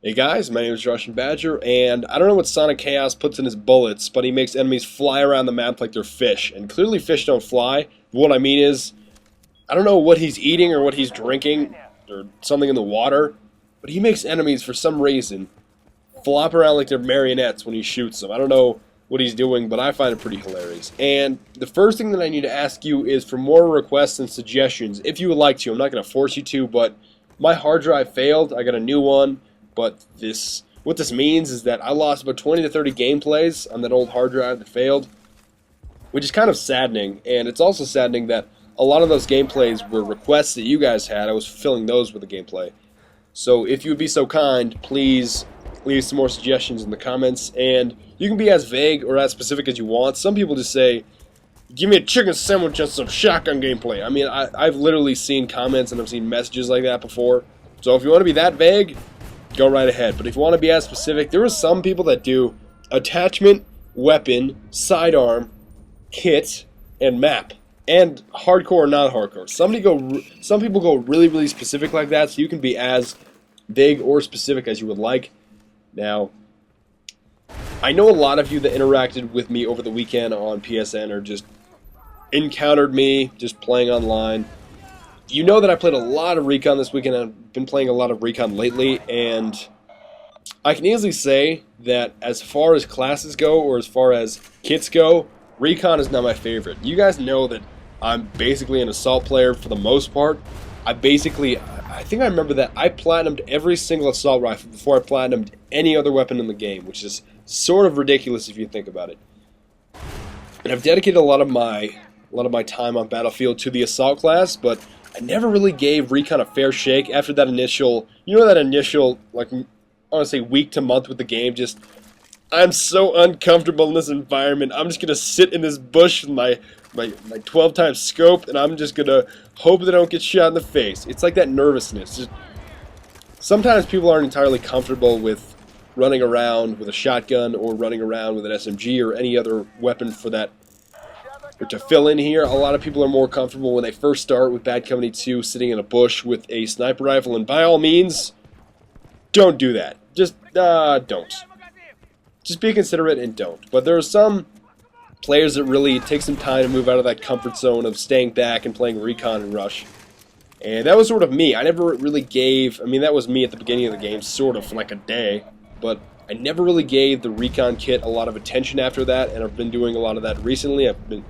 Hey guys, my name is TheRussianBadger, and I don't know what Sonic Chaos puts in his bullets, but he makes enemies fly around the map like they're fish. And clearly fish don't fly. What I mean is, I don't know what he's eating or what he's drinking, or something in the water, but he makes enemies, for some reason, flop around like they're marionettes when he shoots them. I don't know what he's doing, but I find it pretty hilarious. And the first thing that I need to ask you is for more requests and suggestions, if you would like to. I'm not going to force you to, but my hard drive failed. I got a new one. But what this means is that I lost about 20 to 30 gameplays on that old hard drive that failed, which is kind of saddening. And it's also saddening that a lot of those gameplays were requests that you guys had. I was fulfilling those with the gameplay. So if you would be so kind, please leave some more suggestions in the comments. And you can be as vague or as specific as you want. Some people just say, give me a chicken sandwich and some shotgun gameplay. I mean, I've literally seen comments and I've seen messages like that before. So if you want to be that vague, go right ahead. But if you want to be as specific, there are some people that do attachment, weapon, sidearm, kit, and map. And hardcore or not hardcore. Some people go really, really specific like that, so you can be as vague or specific as you would like. Now, I know a lot of you that interacted with me over the weekend on PSN or just encountered me just playing online. You know that I played a lot of Recon this weekend. I've been playing a lot of Recon lately, and I can easily say that as far as classes go, or as far as kits go, Recon is not my favorite. You guys know that I'm basically an assault player for the most part. I think I remember that I platinumed every single assault rifle before I platinumed any other weapon in the game, which is sort of ridiculous if you think about it. And I've dedicated a lot of my time on Battlefield to the assault class, but I never really gave Recon a fair shake after that initial, like, I want to say week to month with the game. Just, I'm so uncomfortable in this environment. I'm just going to sit in this bush with my 12 times scope, and I'm just going to hope that I don't get shot in the face. It's like that nervousness. Just, sometimes people aren't entirely comfortable with running around with a shotgun or running around with an SMG or any other weapon for that. Or to fill in here, a lot of people are more comfortable when they first start with Bad Company 2 sitting in a bush with a sniper rifle, and by all means, don't do that. Just, don't. Just be considerate and don't. But there are some players that really take some time to move out of that comfort zone of staying back and playing Recon and Rush. And that was sort of me. I never really gave, that was me at the beginning of the game, sort of, for like a day, but I never really gave the Recon kit a lot of attention after that, and I've been doing a lot of that recently. I've been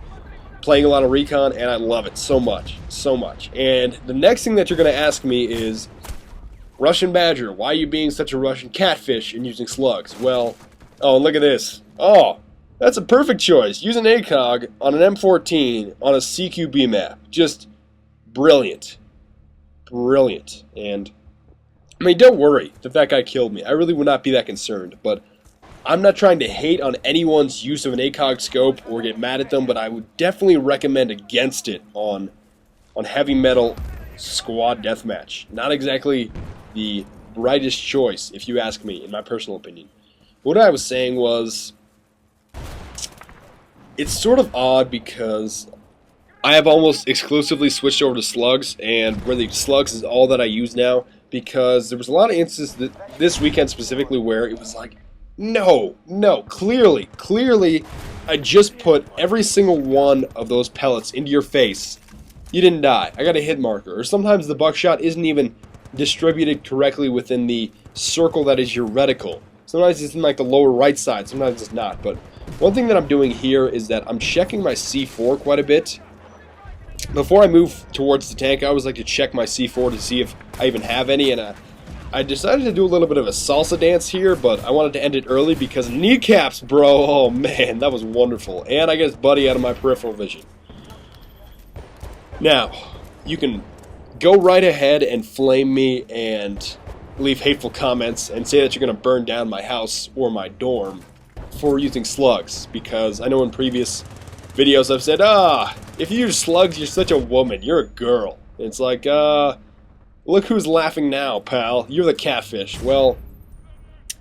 playing a lot of Recon, and I love it so much, so much. And the next thing that you're going to ask me is, TheRussianBadger, why are you being such a Russian catfish and using slugs? Well, oh, look at this. Oh, that's a perfect choice. Use an ACOG on an M14 on a CQB map. Just brilliant. Brilliant. And, don't worry if that guy killed me. I really would not be that concerned, but I'm not trying to hate on anyone's use of an ACOG scope or get mad at them, but I would definitely recommend against it on heavy metal squad deathmatch. Not exactly the brightest choice, if you ask me, in my personal opinion. What I was saying was, it's sort of odd because I have almost exclusively switched over to slugs, and where the slugs is all that I use now, because there was a lot of instances this weekend specifically where it was like, no, clearly, I just put every single one of those pellets into your face. You didn't die. I got a hit marker. Or sometimes the buckshot isn't even distributed correctly within the circle that is your reticle. Sometimes it's in like the lower right side, sometimes it's not. But one thing that I'm doing here is that I'm checking my C4 quite a bit. Before I move towards the tank, I always like to check my C4 to see if I even have any, and I decided to do a little bit of a salsa dance here, but I wanted to end it early because kneecaps, bro. Oh, man, that was wonderful. And I get his buddy out of my peripheral vision. Now, you can go right ahead and flame me and leave hateful comments and say that you're going to burn down my house or my dorm for using slugs, because I know in previous videos I've said, if you use slugs, you're such a woman. You're a girl. It's like, look who's laughing now, pal. You're the catfish. Well,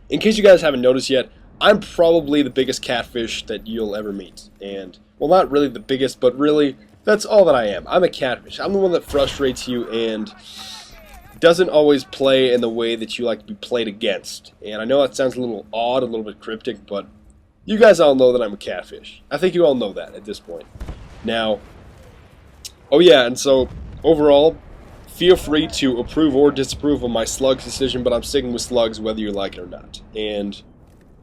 in case you guys haven't noticed yet, I'm probably the biggest catfish that you'll ever meet. And, well, not really the biggest, but really, that's all that I am. I'm a catfish. I'm the one that frustrates you, and doesn't always play in the way that you like to be played against. And I know that sounds a little odd, a little bit cryptic, but you guys all know that I'm a catfish. I think you all know that at this point. Now, oh yeah, and so overall, feel free to approve or disapprove of my slugs decision, but I'm sticking with slugs whether you like it or not. And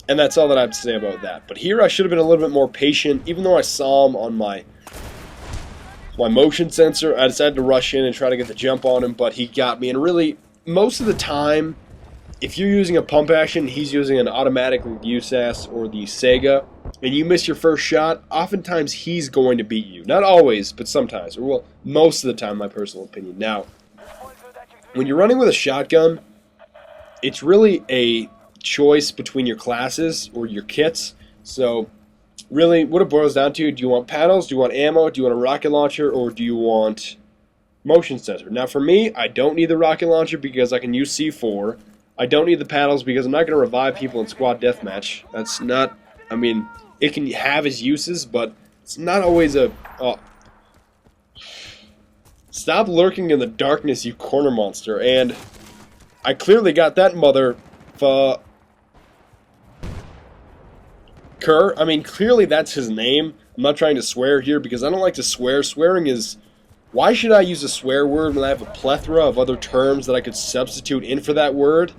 that's all that I have to say about that. But here I should have been a little bit more patient, even though I saw him on my motion sensor. I decided to rush in and try to get the jump on him, but he got me. And really, most of the time, if you're using a pump action, he's using an automatic like USAS or the Sega, and you miss your first shot, oftentimes he's going to beat you. Not always, but sometimes. Or, well, most of the time, my personal opinion. Now, when you're running with a shotgun, it's really a choice between your classes or your kits. So really what it boils down to, do you want paddles, do you want ammo, do you want a rocket launcher, or do you want motion sensor? Now for me, I don't need the rocket launcher because I can use C4. I don't need the paddles because I'm not going to revive people in squad deathmatch. That's not, I mean, it can have its uses, but it's not always a... Stop lurking in the darkness, you corner monster. And I clearly got that Kerr. I mean, clearly that's his name. I'm not trying to swear here because I don't like to swear. Swearing is... Why should I use a swear word when I have a plethora of other terms that I could substitute in for that word?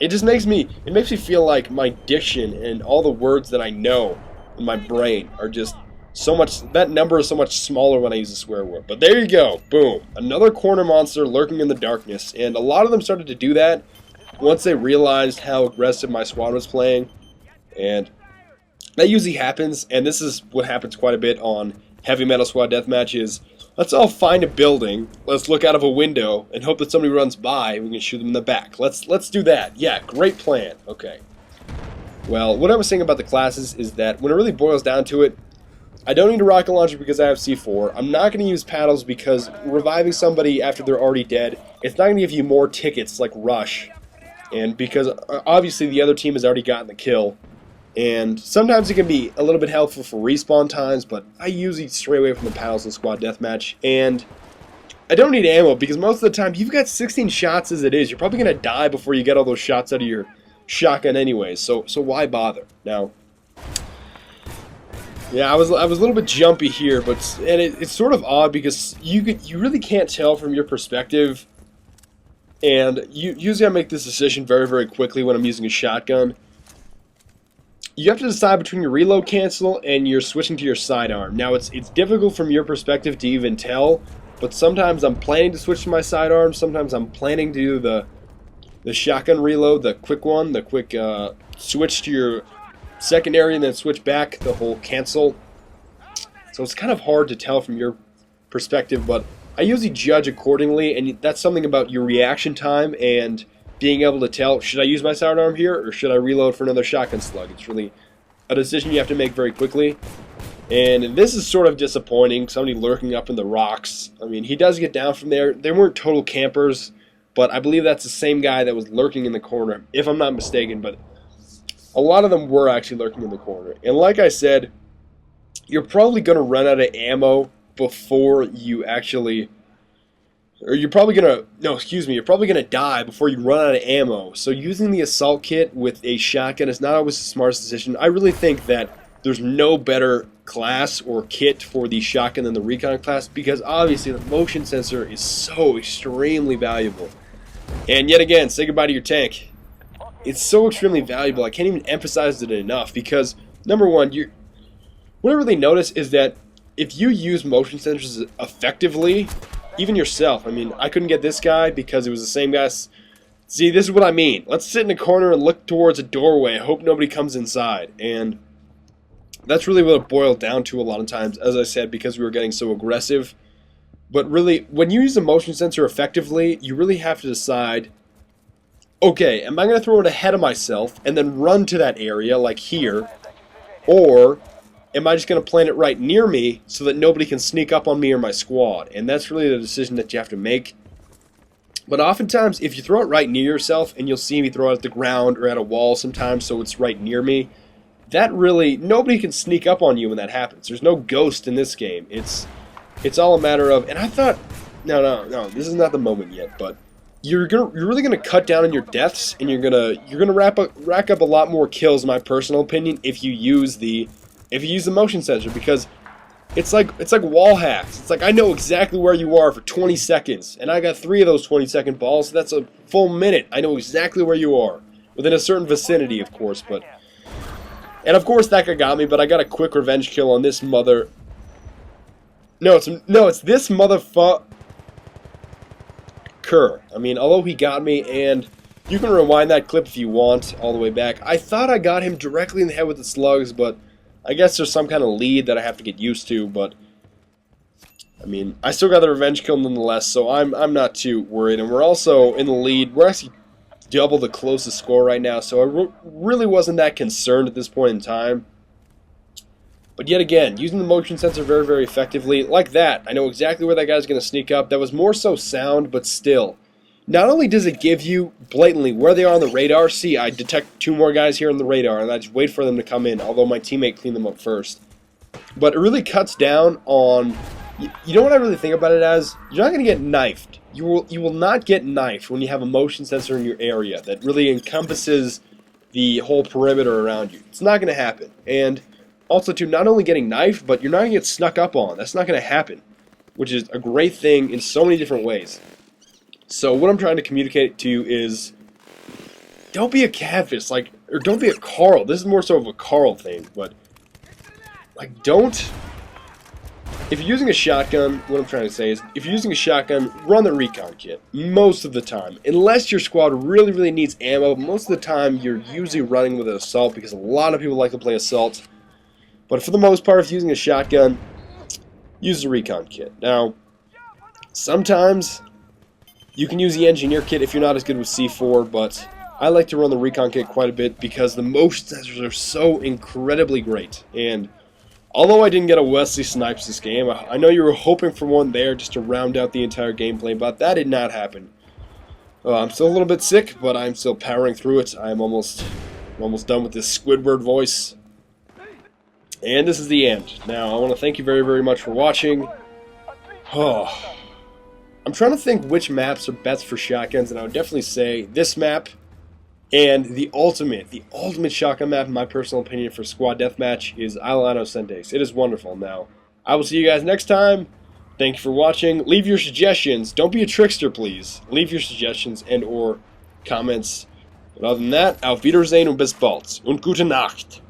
It just makes me... It makes me feel like my diction and all the words that I know in my brain are just so much... That number is so much smaller when I use a swear word. But there you go. Boom. Another corner monster lurking in the darkness. And a lot of them started to do that once they realized how aggressive my squad was playing. And that usually happens, and this is what happens quite a bit on Heavy Metal Squad Deathmatch is, let's all find a building, let's look out of a window, and hope that somebody runs by, and we can shoot them in the back. Let's do that. Yeah, great plan. Okay. Well, what I was saying about the classes is that when it really boils down to it, I don't need a rocket launcher because I have C4. I'm not going to use paddles because reviving somebody after they're already dead, it's not going to give you more tickets like Rush, and because obviously the other team has already gotten the kill. And sometimes it can be a little bit helpful for respawn times, but I usually stray away from the paddles in squad deathmatch. And I don't need ammo because most of the time you've got 16 shots as it is. You're probably going to die before you get all those shots out of your shotgun anyways. So why bother? Now, yeah, I was a little bit jumpy here, but it's sort of odd because you really can't tell from your perspective. And usually I make this decision very, very quickly when I'm using a shotgun. You have to decide between your reload cancel and you're switching to your sidearm. Now, it's difficult from your perspective to even tell, but sometimes I'm planning to switch to my sidearm. Sometimes I'm planning to do the shotgun reload, the quick one, the quick switch to your secondary and then switch back, the whole cancel. So it's kind of hard to tell from your perspective, but I usually judge accordingly, and that's something about your reaction time and being able to tell, should I use my sidearm here or should I reload for another shotgun slug? It's really a decision you have to make very quickly. And this is sort of disappointing, somebody lurking up in the rocks. I mean, he does get down from there. They weren't total campers, but I believe that's the same guy that was lurking in the corner, if I'm not mistaken. But a lot of them were actually lurking in the corner. And like I said, you're probably going to run out of ammo before you actually... Or you're probably going to die before you run out of ammo. So using the assault kit with a shotgun is not always the smartest decision. I really think that there's no better class or kit for the shotgun than the recon class because obviously the motion sensor is so extremely valuable. And yet again, say goodbye to your tank. It's so extremely valuable. I can't even emphasize it enough because, number one, what I really notice is that if you use motion sensors effectively... Even yourself. I mean, I couldn't get this guy because it was the same guy. See, this is what I mean. Let's sit in a corner and look towards a doorway. Hope nobody comes inside. And that's really what it boiled down to a lot of times, as I said, because we were getting so aggressive. But really, when you use a motion sensor effectively, you really have to decide, okay, am I going to throw it ahead of myself and then run to that area, like here, or... am I just going to plant it right near me so that nobody can sneak up on me or my squad? And that's really the decision that you have to make. But oftentimes, if you throw it right near yourself, and you'll see me throw it at the ground or at a wall sometimes so it's right near me, that really, nobody can sneak up on you when that happens. There's no ghost in this game. It's all a matter of, and I thought, no, this is not the moment yet, but you're really gonna cut down on your deaths, and you're gonna rack up a lot more kills, in my personal opinion, if you use the motion sensor, because it's like wall hacks. It's like, I know exactly where you are for 20 seconds, and I got 3 of those 20-second balls, so that's a full minute. I know exactly where you are, within a certain vicinity, of course. And of course that guy got me, but I got a quick revenge kill on this mother. No, it's this motherfucker. I mean, although he got me, and you can rewind that clip if you want all the way back. I thought I got him directly in the head with the slugs, but I guess there's some kind of lead that I have to get used to. But I mean, I still got the revenge kill nonetheless, so I'm not too worried. And we're also in the lead. We're actually double the closest score right now, so I really wasn't that concerned at this point in time. But yet again, using the motion sensor very, very effectively, like that, I know exactly where that guy's going to sneak up. That was more so sound, but still. Not only does it give you blatantly where they are on the radar, see, I detect 2 more guys here on the radar, and I just wait for them to come in, although my teammate cleaned them up first. But it really cuts down on, you know what I really think about it as? You're not going to get knifed. You will not get knifed when you have a motion sensor in your area that really encompasses the whole perimeter around you. It's not going to happen. And also, too, not only getting knifed, but you're not going to get snuck up on. That's not going to happen, which is a great thing in so many different ways. So what I'm trying to communicate to you is, don't be a catfish, or don't be a Carl. This is more so of a Carl thing, but don't. If you're using a shotgun, what I'm trying to say is, if you're using a shotgun, run the recon kit most of the time. Unless your squad really, really needs ammo, most of the time you're usually running with an assault, because a lot of people like to play assault. But for the most part, if you're using a shotgun, use the recon kit. Now, sometimes you can use the engineer kit if you're not as good with C4, but I like to run the recon kit quite a bit because the motion sensors are so incredibly great. And although I didn't get a Wesley Snipes this game, I know you were hoping for one there just to round out the entire gameplay, but that did not happen. I'm still a little bit sick, but I'm still powering through it. I'm almost done with this Squidward voice. And this is the end. Now, I want to thank you very, very much for watching. Oh, I'm trying to think which maps are best for shotguns, and I would definitely say this map and the ultimate shotgun map, in my personal opinion, for squad deathmatch is Isla Inocentes. It is wonderful. Now, I will see you guys next time. Thank you for watching. Leave your suggestions. Don't be a trickster, please. Leave your suggestions and or comments. But other than that, auf Wiedersehen und bis bald. Und gute Nacht.